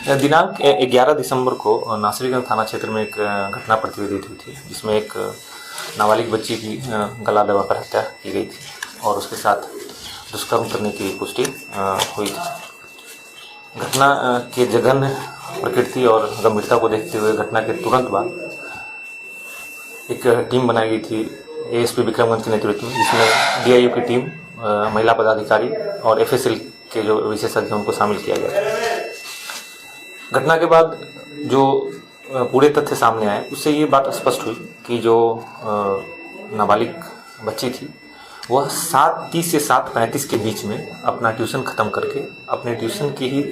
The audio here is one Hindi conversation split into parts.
दिनांक 11 दिसंबर को नासिरगंज थाना क्षेत्र में एक घटना प्रतिवेदित हुई थी, जिसमें एक नाबालिग बच्ची की गला दबाकर हत्या की गई थी और उसके साथ दुष्कर्म करने की पुष्टि हुई थी। घटना के जघन्य प्रकृति और गंभीरता को देखते हुए घटना के तुरंत बाद एक टीम बनाई गई थी एएसपी विक्रमगंज के नेतृत्व में, जिसमें डीआईओ की टीम, महिला पदाधिकारी और एफएसएल के जो विशेषज्ञ उनको शामिल किया गया। घटना के बाद जो पूरे तथ्य सामने आए उससे ये बात स्पष्ट हुई कि जो नाबालिग बच्ची थी वह 7:30 से 7:35 के बीच में अपना ट्यूशन ख़त्म करके अपने ट्यूशन के ही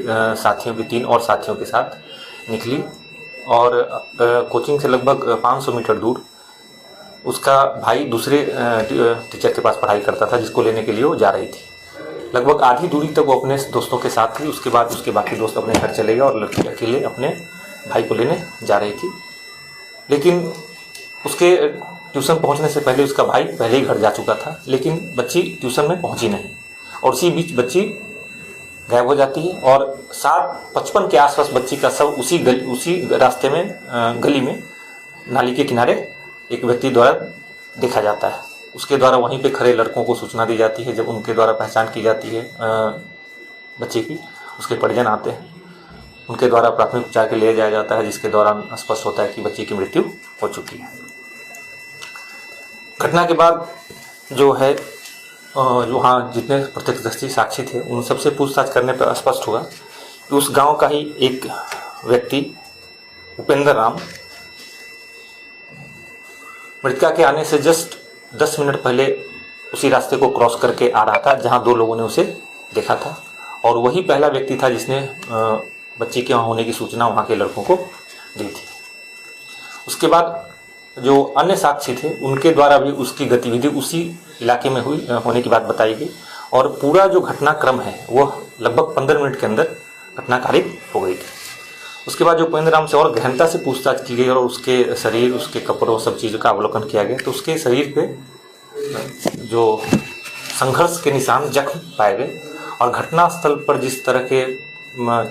साथियों के 3 और साथियों के साथ निकली और कोचिंग से लगभग 500 मीटर दूर उसका भाई दूसरे टीचर के पास पढ़ाई करता था, जिसको लेने के लिए वो जा रही थी। लगभग आधी दूरी तक वो अपने दोस्तों के साथ थी। उसके बाद उसके बाकी दोस्त अपने घर चले गए और लड़की अकेले अपने भाई को लेने जा रही थी। लेकिन उसके ट्यूशन पहुंचने से पहले उसका भाई पहले ही घर जा चुका था, लेकिन बच्ची ट्यूशन में पहुंची नहीं और उसी बीच बच्ची गायब हो जाती है और 7:55 के आसपास बच्ची का शव उसी रास्ते में गली में नाली के किनारे एक व्यक्ति द्वारा देखा जाता है। उसके द्वारा वहीं पे खड़े लड़कों को सूचना दी जाती है। जब उनके द्वारा पहचान की जाती है बच्चे की, उसके परिजन आते हैं, उनके द्वारा प्राथमिक उपचार के लिए जाया जाता है, जिसके दौरान स्पष्ट होता है कि बच्ची की मृत्यु हो चुकी है। घटना के बाद जो है वहाँ जितने प्रत्यक्षदर्शी साक्षी थे उन सबसे पूछताछ करने पर स्पष्ट हुआ कि उस गांव का ही एक व्यक्ति उपेंद्र राम मृतका के आने से जस्ट 10 मिनट पहले उसी रास्ते को क्रॉस करके आ रहा था जहां 2 लोगों ने उसे देखा था और वही पहला व्यक्ति था जिसने बच्ची के वहाँ होने की सूचना वहाँ के लड़कों को दी थी। उसके बाद जो अन्य साक्षी थे उनके द्वारा भी उसकी गतिविधि उसी इलाके में हुई होने की बात बताई गई और पूरा जो घटनाक्रम है वह लगभग 15 मिनट के अंदर घटना कारित हो गई थी। उसके बाद जो उपेंद्र राम से और गहनता से पूछताछ की गई और उसके शरीर, उसके कपड़ों, सब चीज़ों का अवलोकन किया गया तो उसके शरीर पे जो संघर्ष के निशान, जख्म पाए गए और घटनास्थल पर जिस तरह के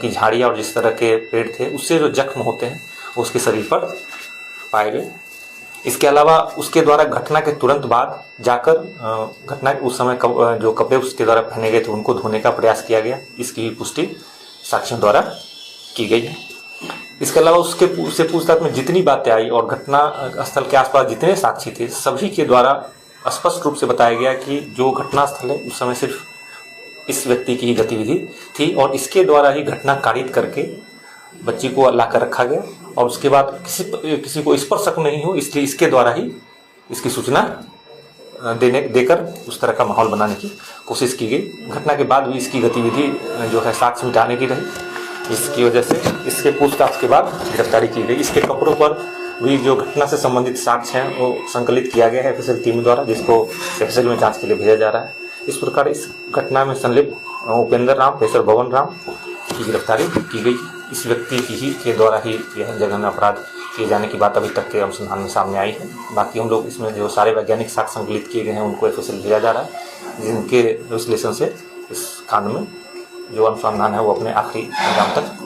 की झाड़ियाँ और जिस तरह के पेड़ थे उससे जो जख्म होते हैं वो उसके शरीर पर पाए गए। इसके अलावा उसके द्वारा घटना के तुरंत बाद जाकर घटना उस समय जो कपड़े उसके द्वारा पहने गए थे उनको धोने का प्रयास किया गया। इसकी भी पुष्टि साक्षियों द्वारा की गई है। इसके अलावा उससे पूछताछ में जितनी बातें आई और घटना स्थल के आसपास जितने साक्षी थे सभी के द्वारा स्पष्ट रूप से बताया गया कि जो घटनास्थल है उस समय सिर्फ इस व्यक्ति की ही गतिविधि थी और इसके द्वारा ही घटना कारित करके बच्ची को लाकर रखा गया और उसके बाद किसी को इस पर शक नहीं हो इसलिए इसके द्वारा ही इसकी सूचना देकर उस तरह का माहौल बनाने की कोशिश की गई। घटना के बाद भी इसकी गतिविधि जो है साक्ष्य मिटाने की रही, जिसकी वजह से इसके पूछताछ के बाद गिरफ्तारी की गई। इसके कपड़ों पर भी जो घटना से संबंधित साक्ष्य हैं वो संकलित किया गया है एफएसएल टीम द्वारा, जिसको एफएसएल में जांच के लिए भेजा जा रहा है। इस प्रकार इस घटना में संलिप्त उपेंद्र राम, पेशर भवन राम की गिरफ्तारी की गई। इस व्यक्ति की ही के द्वारा ही यह जघन्य अपराध किए जाने की बात अभी तक के अनुसंधान में सामने आई है। बाकी हम लोग इसमें जो सारे वैज्ञानिक साक्ष्य संकलित किए गए हैं उनको एफएसएल भेजा जा रहा है, जिनके विश्लेषण से इस कांड में जो अनुसंधान है वो अपने आखिरी अंजाम तक